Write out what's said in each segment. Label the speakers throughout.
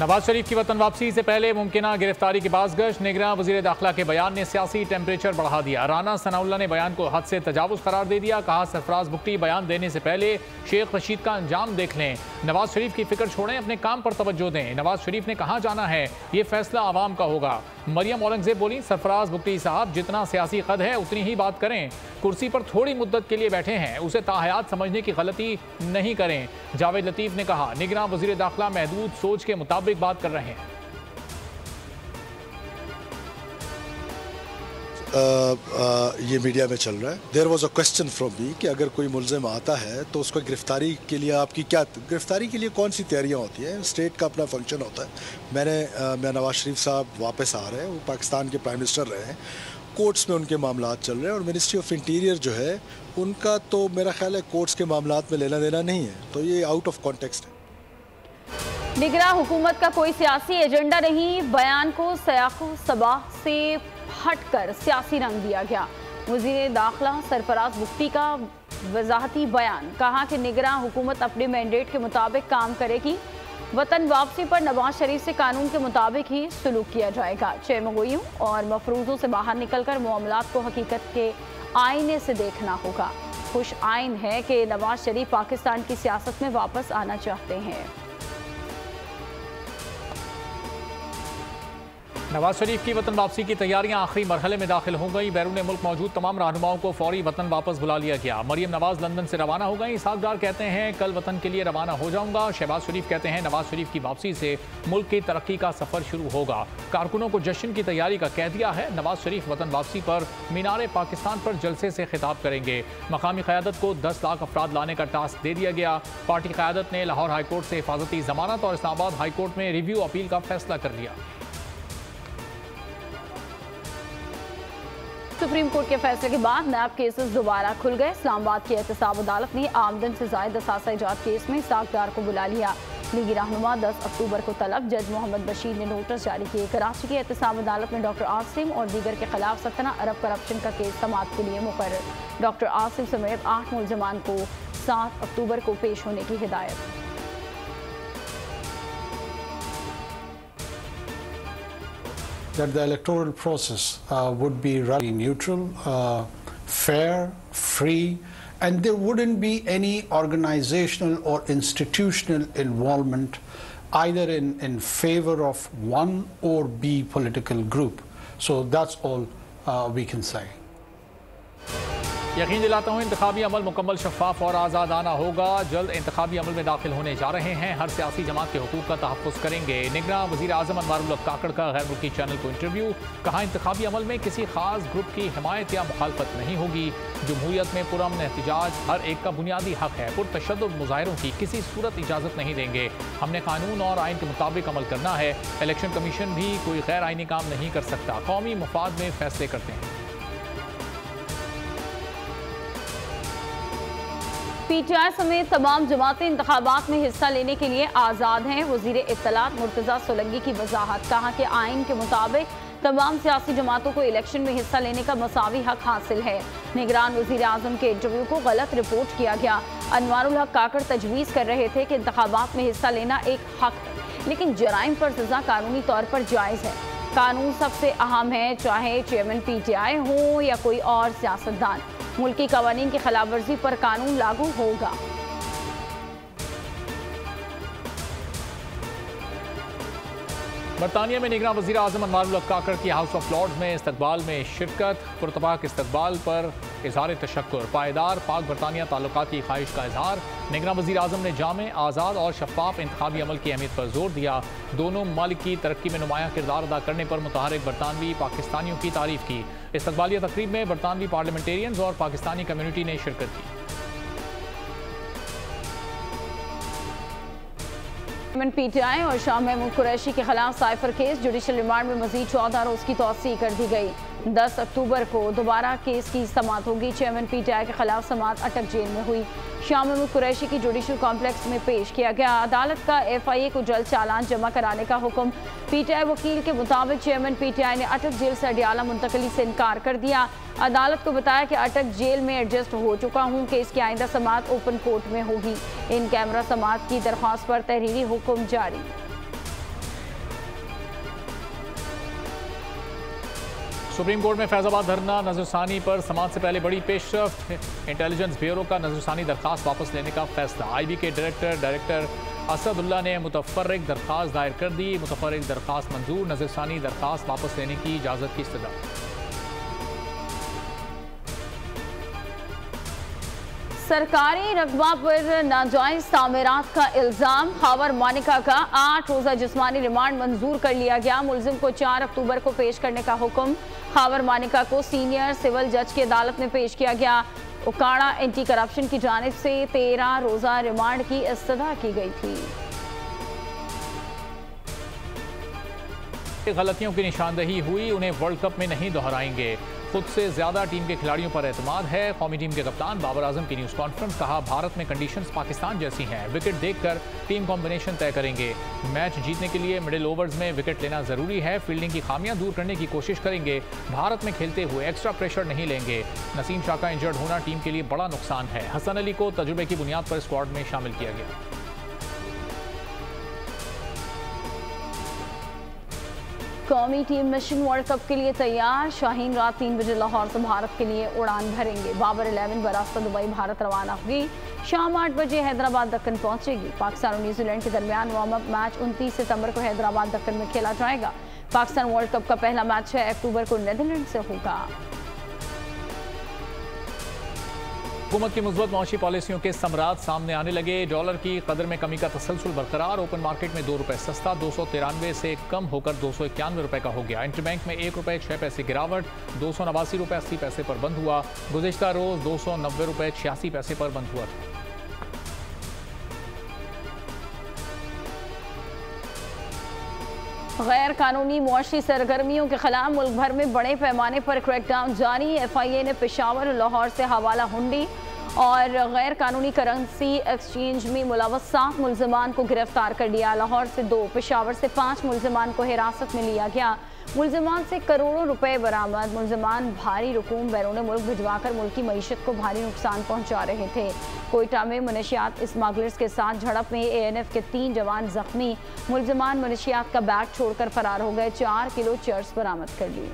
Speaker 1: नवाज शरीफ की वतन वापसी से पहले मुमकिना गिरफ्तारी की बाज़गश्त। निगरान वज़ीर दाखिला के बयान ने सियासी टेम्परेचर बढ़ा दिया। राना सनाउल्लाह ने बयान को हद से तजावुज़ करार दे दिया। कहा, सरफराज बुगटी बयान देने से पहले शेख रशीद का अंजाम देख लें। नवाज शरीफ की फिक्र छोड़ें, अपने काम पर तवज्जो दें। नवाज शरीफ ने कहाँ जाना है ये फैसला आवाम का होगा। मरियम औरंगजेब बोली, सरफराज बुगटी साहब जितना सियासी कद है उतनी ही बात करें। कुर्सी पर थोड़ी मुद्दत के लिए बैठे हैं, उसे ताहयात समझने की गलती नहीं करें। जावेद लतीफ़ ने कहा, निगरान वज़ीर दाखिला महदूद सोच के मुताबिक बात कर रहे हैं।
Speaker 2: ये मीडिया में चल रहा है। There was a question from me कि अगर कोई मुलजिम आता है तो उसको गिरफ्तारी के लिए आपकी क्या गिरफ्तारी के लिए कौन सी तैयारियां होती हैं। स्टेट का अपना फंक्शन होता है। मैं नवाज शरीफ साहब वापस आ रहे हैं, वो पाकिस्तान के प्राइम मिनिस्टर रहे हैं, कोर्ट्स में उनके मामलात चल रहे हैं और मिनिस्ट्री ऑफ इंटीरियर जो है उनका तो मेरा ख्याल है कोर्ट्स के मामलात में लेना देना नहीं है, तो ये आउट ऑफ कॉन्टेक्स्ट है।
Speaker 3: निगरान हुकूमत का कोई सियासी एजेंडा नहीं, बयान को सयाक़ो सबा से हटकर सियासी रंग दिया गया। वज़ीर दाखिला सरफराज बुगटी का वजाहती बयान, कहा कि निगरान हुकूमत अपने मैंडेट के मुताबिक काम करेगी। वतन वापसी पर नवाज शरीफ से कानून के मुताबिक ही सलूक किया जाएगा। चेमगोइयों और मफरूज़ों से बाहर निकलकर मामलात को हकीकत के आईने से देखना होगा। खुश आइन है कि नवाज शरीफ पाकिस्तान की सियासत में वापस आना चाहते हैं।
Speaker 1: नवाज शरीफ की वतन वापसी की तैयारियां आखिरी मरहले में दाखिल हो गई। बैरून मुल्क मौजूद तमाम रहनुमाओं को फौरी वतन वापस बुला लिया गया। मरियम नवाज लंदन से रवाना हो गई। इसहाक डार कहते हैं, कल वतन के लिए रवाना हो जाऊंगा। शहबाज शरीफ कहते हैं, नवाज शरीफ की वापसी से मुल्क की तरक्की का सफर शुरू होगा। कारकुनों को जश्न की तैयारी का कह दिया है। नवाज शरीफ वतन वापसी पर मीनार पाकिस्तान पर जलसे से खिताब करेंगे। मकामी क़यादत को 10 लाख अफराद लाने का टास्क दे दिया गया। पार्टी क़यादत ने लाहौर हाईकोर्ट से हिफाजती जमानत और इस्लामाबाद हाईकोर्ट में रिव्यू अपील का फैसला कर लिया।
Speaker 3: सुप्रीम कोर्ट के फैसले के बाद नैब केसेस दोबारा खुल गए। इस्लामाबाद की एहतसाब अदालत ने आमदन से जायद असासा इजाद केस में इसहाक डार को बुला लिया। लीगी रहनुमा 10 अक्टूबर को तलब। जज मोहम्मद बशीर ने नोटिस जारी किए। कराची की एहतसाब अदालत में डॉक्टर आसिम और दीगर के खिलाफ 17 अरब करप्शन का केस समाअत के लिए मुकर्रर। डॉक्टर आसिम समेत 8 मुलजमान को 7 अक्टूबर को पेश होने की हिदायत।
Speaker 4: That the electoral process would be really neutral, fair, free, and there wouldn't be any organizational or institutional involvement either in favor of one or B political group. So that's all we can say.
Speaker 1: यकीन दिलाता हूँ इंतखाबी अमल मुकम्मल शफाफ और आज़ादाना होगा। जल्द इंतखाबी अमल में दाखिल होने जा रहे हैं। हर सियासी जमात के हुकूक का तहफ़्फ़ुज़ करेंगे। निगरान वज़ीर आज़म अनवारुल हक काकड़ का गैर मुल्की चैनल को इंटरव्यू। कहा, इंतखाबी अमल में किसी खास ग्रुप की हिमायत या मुखालफत नहीं होगी। जमहूरियत में पुरअमन एहतजाज हर एक का बुनियादी हक है। पुरतशद्दुद मुज़ाहिरों की किसी सूरत इजाज़त नहीं देंगे। हमने कानून और आइन के मुताबिक अमल करना है। इलेक्शन कमीशन भी कोई गैर आइनी काम नहीं कर सकता। कौमी मफाद में फैसले करते हैं।
Speaker 3: पीटीआई समेत तमाम जमातें इंतखाबात में हिस्सा लेने के लिए आज़ाद हैं। वज़ीर इत्तलात मुर्तज़ा सोलंकी की वजाहत। कहा कि आइन के मुताबिक तमाम सियासी जमातों को इलेक्शन में हिस्सा लेने का मसावी हक हासिल है। निगरान वज़ीर आज़म के इंटरव्यू को गलत रिपोर्ट किया गया। अनवारुल हक काकड़ तजवीज़ कर रहे थे कि इंतखाबात में हिस्सा लेना एक हक है, लेकिन जराइम पर सज़ा कानूनी तौर पर जायज़ है। कानून सबसे अहम है, चाहे चेयरमैन पीटीआई हो या कोई और सियासतदान। मुल्की कवानीन की खिलाफ वर्जी पर कानून लागू होगा।
Speaker 1: बरतानिया में निगरान वज़ीर आज़म अनवारुल हक काकड़ की हाउस ऑफ लॉर्ड्स में इस्तकबाल में शिरकत। पुरतपाक इस्तकबाल पर इज़हार तशक्कुर। पायदार पाक बरतानिया ताल्लुकात की ख्वाहिश का इजहार। निगरान वज़ीर आज़म ने जामे, आज़ाद और शफाफ इंतखाबी अमल की अहमियत पर जोर दिया। दोनों ममालिक की तरक्की में नुमायां किरदार अदा करने पर मुतहरिक बरतानवी पाकिस्तानियों की तारीफ की। इस्तकबालिया तकरीब में बरतानवी पार्लियामेंटेरियंस और पाकिस्तानी कम्यूनिटी ने शिरकत की।
Speaker 3: पीटीआई और शाह महमूद कुरैशी के खिलाफ साइफर केस। जुडिशल रिमांड में मजीद 14 रोज की तौसीह कर दी गई। 10 अक्टूबर को दोबारा केस की समाअत होगी। चेयरमैन पीटीआई के खिलाफ समाअत अटक जेल में हुई। शाह महमूद कुरैशी की जुडिशल कॉम्प्लेक्स में पेश किया गया। अदालत का एफआईए को जल्द चालान जमा कराने का हुक्म। पीटीआई वकील के मुताबिक चेयरमैन पीटीआई ने अटक जेल से अडियाला मुंतकली से इनकार कर दिया। अदालत को बताया कि अटक जेल में एडजस्ट हो चुका हूं कि इसकी आइंदा समाअत ओपन कोर्ट में होगी। इन कैमरा समाअत की दरख्वास्त पर तहरीरी हुक्म जारी।
Speaker 1: सुप्रीम कोर्ट में फैजाबाद धरना नजरसानी पर समाज से पहले बड़ी पेशरफ्त। इंटेलिजेंस ब्यूरो का नजरसानी दरखास्त वापस लेने का फैसला। IB के डायरेक्टर असदुल्ला ने मुतफर्रिक दरखास्त दायर कर दी। मुतफर्रिक दरखास्त मंजूर, नजरसानी दरखास्त वापस लेने की इजाजत की इस्तदा।
Speaker 3: सरकारी रकबा पर नाजायज तामीरात का इल्जाम। हावर मानिका का 8 रोजा जिस्मानी रिमांड मंजूर कर लिया गया। मुलजिम को 4 अक्टूबर को पेश करने का हुक्म। हावर मानिका को सीनियर सिविल जज की अदालत में पेश किया गया। उकाड़ा एंटी करप्शन की जानिब से 13 रोजा रिमांड की इस्तदा की गई थी।
Speaker 1: गलतियों की निशानदही हुई, उन्हें वर्ल्ड कप में नहीं दोहराएंगे। खुद से ज्यादा टीम के खिलाड़ियों पर एतमाद है। कौमी टीम के कप्तान बाबर आजम की न्यूज कॉन्फ्रेंस। कहा, भारत में कंडीशंस पाकिस्तान जैसी हैं। विकेट देखकर टीम कॉम्बिनेशन तय करेंगे। मैच जीतने के लिए मिडिल ओवर्स में विकेट लेना जरूरी है। फील्डिंग की खामियां दूर करने की कोशिश करेंगे। भारत में खेलते हुए एक्स्ट्रा प्रेशर नहीं लेंगे। नसीम शाह का इंजर्ड होना टीम के लिए बड़ा नुकसान है। हसन अली को तजुर्बे की बुनियाद पर स्क्वाड में शामिल किया गया।
Speaker 3: कौमी टीम मिशन वर्ल्ड कप के लिए तैयार। शाहीन रात 3 बजे लाहौर से भारत के लिए उड़ान भरेंगे। बाबर 11 बरास्ता दुबई भारत रवाना होगी। शाम 8 बजे हैदराबाद दक्कन पहुंचेगी। पाकिस्तान और न्यूजीलैंड के दरमियान वार्म अप मैच 29 सितंबर को हैदराबाद दक्कन में खेला जाएगा। पाकिस्तान वर्ल्ड कप का पहला मैच 6 अक्टूबर को नीदरलैंड से होगा।
Speaker 1: हुकूमत की मुस्बत मौशी पॉलिसियों के समरात सामने आने लगे। डॉलर की कदर में कमी का तसलसल बरकरार। ओपन मार्केट में 2 रुपये सस्ता 293 से कम होकर 291 रुपये का हो गया। इंटरबैंक में 1 रुपये 6 पैसे गिरावट 289 रुपये 80 पैसे पर बंद हुआ। गुज़िश्ता रोज 290 रुपये 86 पैसे पर बंद हुआ था।
Speaker 3: गैर कानूनी मुआशी सरगर्मियों के खिलाफ मुल्क भर में बड़े पैमाने पर क्रैकडाउन जारी। FIA ने पेशावर और लाहौर से हवाला हुंडी और गैर कानूनी करेंसी एक्सचेंज में मुलव्वस 7 मुलजमान को गिरफ्तार कर लिया। लाहौर से 2, पेशावर से 5 मुलजमान को हिरासत में लिया गया। मुलजमान से करोड़ों रुपए बरामद। मुलजमान भारी रकूम बैरून मुल्क भिजवाकर मुल्क की मईशत को भारी नुकसान पहुंचा रहे थे। कोयटा में मनशियात स्मगलर्स के साथ झड़प में ANF के 3 जवान जख्मी। मुलजमान मनशियात का बैग छोड़कर फरार हो गए। 4 किलो चर्स बरामद कर ली।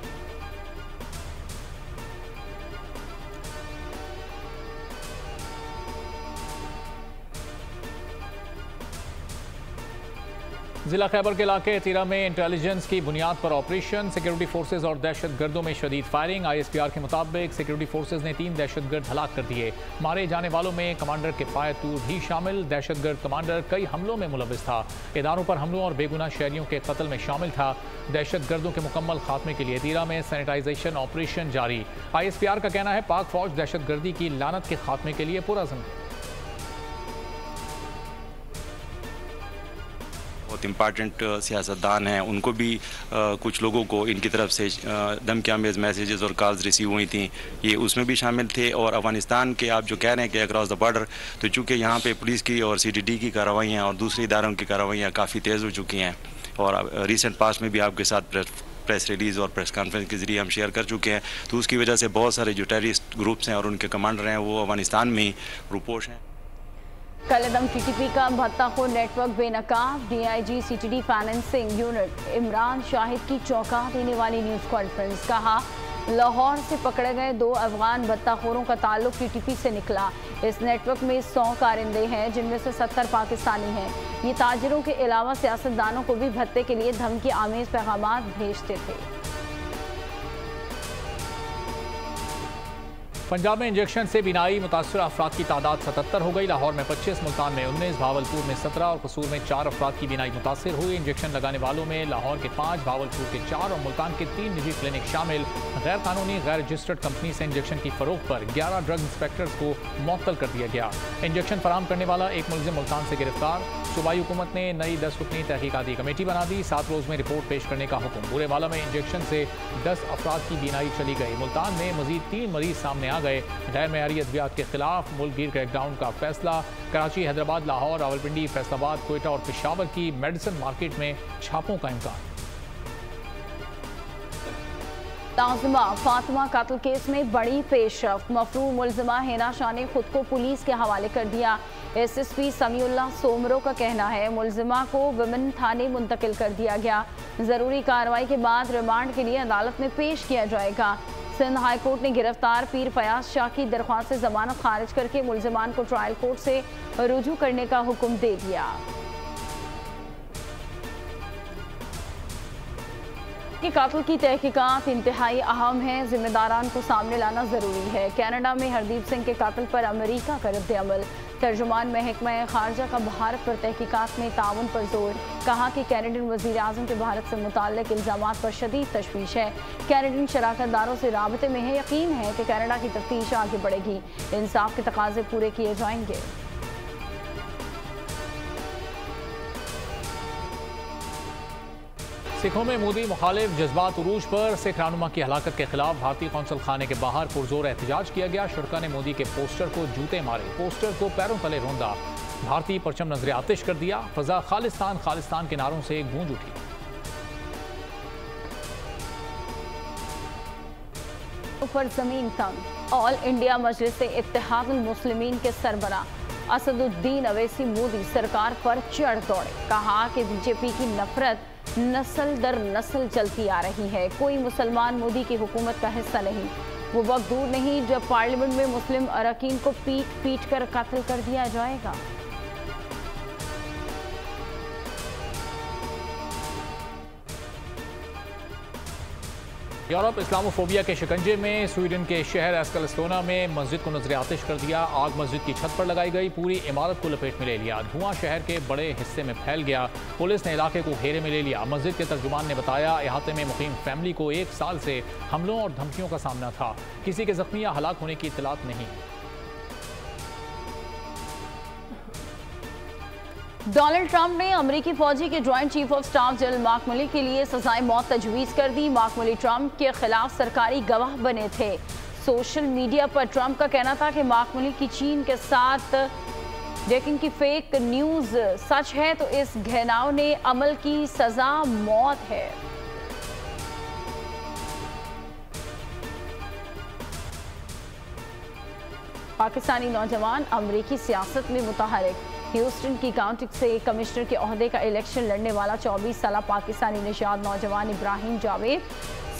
Speaker 1: जिला खैबर के इलाके तीरा में इंटेलिजेंस की बुनियाद पर ऑपरेशन। सिक्योरिटी फोर्सेज और दहशत गर्दों में शदीद फायरिंग। ISPR के मुताबिक सिक्योरिटी फोर्सेज ने 3 दहशत गर्द हलाक कर दिए। मारे जाने वालों में कमांडर किफायत तूर भी शामिल। दहशत गर्द कमांडर कई हमलों में मुलविस था। इदारों पर हमलों और बेगुनाह शहरियों के कत्ल में शामिल था। दहशत गर्दों के मुकम्मल खात्मे के लिए तीरा में सैनिटाइजेशन ऑपरेशन जारी। ISPR का कहना है, पाक फौज दहशत गर्दी की लानत के खात्मे के लिए पुरअज़्म है।
Speaker 5: बहुत इम्पॉर्टेंट सियासतदान हैं, उनको भी कुछ लोगों को इनकी तरफ से धमकी-आमेज़ मैसेजेस और कॉल्स रिसीव हुई थी, ये उसमें भी शामिल थे। और अफगानिस्तान के आप जो कह रहे हैं कि अक्रॉस द बॉर्डर, तो चूँकि यहाँ पे पुलिस की और CTD की कार्रवाइयाँ और दूसरे इदारों की कार्रवाइयाँ काफ़ी तेज़ हो चुकी हैं। और रिसेंट पास्ट में भी आपके साथ प्रेस रिलीज़ और प्रेस कॉन्फ्रेंस के ज़रिए हम शेयर कर चुके हैं। तो उसकी वजह से बहुत सारे जो टेररिस्ट ग्रुप्स हैं और उनके कमांडर हैं वो अफगानिस्तान में ही रुपोश हैं।
Speaker 3: कलदम TTP का भत्ताखोर नेटवर्क बेनकाब। DIG CTD financing unit Imran Shahid की चौंका देने वाली न्यूज़ कॉन्फ्रेंस। कहा, लाहौर से पकड़े गए 2 अफगान भत्ताखोरों का ताल्लुक TTP से निकला। इस नेटवर्क में 100 कारिंदे हैं, जिनमें से 70 पाकिस्तानी हैं। ये ताजिरों के अलावा सियासतदानों को भी भत्ते के लिए धमकी आमेज पैगाम भेजते थे।
Speaker 1: पंजाब में इंजेक्शन से बीनाई मुतासर अफराद की तादाद 77 हो गई। लाहौर में 25, मुल्तान में 19, भावलपुर में 17 और कसूर में 4 अफराद की बीनाई मुतासर हुई। इंजेक्शन लगाने वालों में लाहौर के 5, भावलपुर के 4 और मुल्तान के 3 निजी क्लिनिक शामिल। गैर कानूनी गैर रजिस्टर्ड कंपनी से इंजेक्शन की फरोख्त पर 11 ड्रग इंस्पेक्टर्स को मुअत्तल कर दिया गया। इंजेक्शन फराहम करने वाला एक मुलजिम मुल्तान से गिरफ्तार। सूबाई हुकूमत ने नई 10 रुकनी तहकीकाती कमेटी बना दी। 7 रोज़ में रिपोर्ट पेश करने का हुक्म। बुरेवाला में इंजेक्शन से 10 अफराद की बीनाई चली गई। मुल्तान में मजीद 3 मरीज सामने आ गए। गैर मेयारी अद्वियात के खिलाफ मुल्कगीर क्रैकडाउन का फैसला। कराची, हैदराबाद, लाहौर, रावलपिंडी, फैसलाबाद, कोयटा और पेशावर की मेडिसिन मार्केट में छापों का इम्कान।
Speaker 3: ताज़िमा फातिमा कातिल केस में बड़ी पेशरफ्त। मफरूर मुलजिमा हिना शाह ने खुद को पुलिस के हवाले कर दिया। SSP समीउल्लाह सोमरो का कहना है मुलजिमा को विमेन थाने मुंतकिल कर दिया गया। जरूरी कार्रवाई के बाद रिमांड के लिए अदालत में पेश किया जाएगा। सिंध हाई कोर्ट ने गिरफ्तार पीर फयाज शाह की दरख्वास्त से जमानत खारिज करके मुलजिमान को ट्रायल कोर्ट से रुजू करने का हुक्म दे दिया। कि कातिल की तहकीकात इंतहाई अहम है, जिम्मेदारान को सामने लाना जरूरी है। कनाडा में हरदीप सिंह के कातिल पर अमेरिका का रद्द-ए-अमल। तर्जुमान महकमा खारजा का भारत पर तहकीकात में ताउन पर जोर। कहा कि कैनेडियन वज़ीर आज़म के भारत से मुताल्लिक़ इल्ज़ामात पर शदीद तशवीश है। कैनेडियन शराकतदारों से राबते में है, यकीन है कि कनाडा की तफ्तीश आगे बढ़ेगी, इंसाफ के तकाजे पूरे किए जाएंगे।
Speaker 1: सिखों में मोदी मुखालिफ जज्बात उरूज पर। सिख रहनुमा की हलाकत के खिलाफ भारतीय कौंसल खाने के बाहर पुरजोर एहतजाज किया गया। शुरका ने मोदी के पोस्टर को जूते मारे, पोस्टर को पैरों तले रौंदा, भारतीय परचम नजर आतिश कर दिया। फजा खालिस्तान खालिस्तान के नारों से गूंज उठी।
Speaker 3: ऊपर जमीन तंग। ऑल इंडिया मजलिस इत्तेहादुल मुस्लिमीन के सरबरा असदुद्दीन अवैसी मोदी सरकार पर चढ़ दौड़े। कहा कि बीजेपी की नफरत नस्ल दर नस्ल चलती आ रही है, कोई मुसलमान मोदी की हुकूमत का हिस्सा नहीं। वो वक्त दूर नहीं जब पार्लियामेंट में मुस्लिम अरकान को पीट पीट कर कत्ल कर दिया जाएगा।
Speaker 1: यूरोप इस्लामोफोबिया के शिकंजे में। स्वीडन के शहर एस्कलस्टोना में मस्जिद को नजर आतिश कर दिया। आग मस्जिद की छत पर लगाई गई, पूरी इमारत को लपेट में ले लिया। धुआं शहर के बड़े हिस्से में फैल गया। पुलिस ने इलाके को घेरे में ले लिया। मस्जिद के तर्जुमान ने बताया इहाते में मुकीम फैमिली को 1 साल से हमलों और धमकियों का सामना था। किसी के जख्मी या हलाक होने की इत्तलात नहीं।
Speaker 3: डोनाल्ड ट्रंप ने अमेरिकी फौजी के joint chief of staff general mark मिली के लिए सजाए मौत तजवीज़ कर दी। मार्क मिली ट्रंप के खिलाफ सरकारी गवाह बने थे। सोशल मीडिया पर ट्रंप का कहना था कि मार्क मिली की चीन के साथ डेटिंग की फेक न्यूज़ सच है तो इस घिनौने अमल की सजा मौत है। पाकिस्तानी नौजवान अमेरिकी सियासत में मुतहरिक। ह्यूस्टन की काउंटी से कमिश्नर के ओहदे का इलेक्शन लड़ने वाला 24 साला पाकिस्तानी निशाद नौजवान इब्राहिम जावेद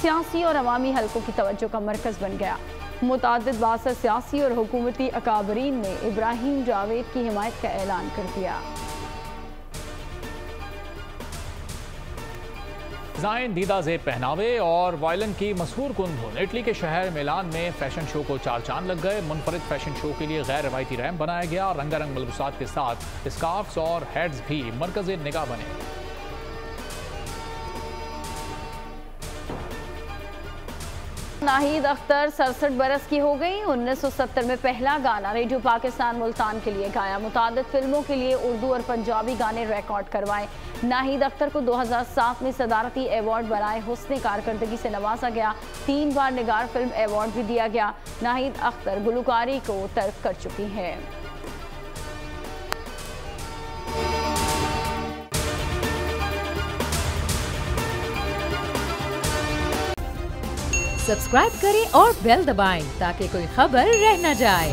Speaker 3: सियासी और अवामी हलकों की तवज्जो का मरकज़ बन गया। मुताद्दिद बासर सियासी और हुकूमती अकाबरीन ने इब्राहिम जावेद की हिमायत का ऐलान कर दिया।
Speaker 1: डिज़ाइन, दीदा ज़ेब पहनावे और वायलिन की मशहूर कुंधुन। इटली के शहर मिलान में फैशन शो को 4 चांद लग गए। मुनफरिद फैशन शो के लिए गैर रवायती रैंप बनाया गया। रंगारंग मलबूसात के साथ स्कार्फ्स और हेड्स भी मरकज़ निगाह बने।
Speaker 3: नाहिद अख्तर 67 बरस की हो गई। 1970 में पहला गाना रेडियो पाकिस्तान मुल्तान के लिए गाया। मुतादिद फिल्मों के लिए उर्दू और पंजाबी गाने रिकॉर्ड करवाए। नाहिद अख्तर को 2007 में सदारती अवार्ड बराए हुस्न कारकर्दगी से नवाजा गया। 3 बार निगार फिल्म अवार्ड भी दिया गया। नाहिद अख्तर गुलकारी को तर्क कर चुकी हैं।
Speaker 6: सब्सक्राइब करें और बेल दबाएं ताकि कोई खबर रह न जाए।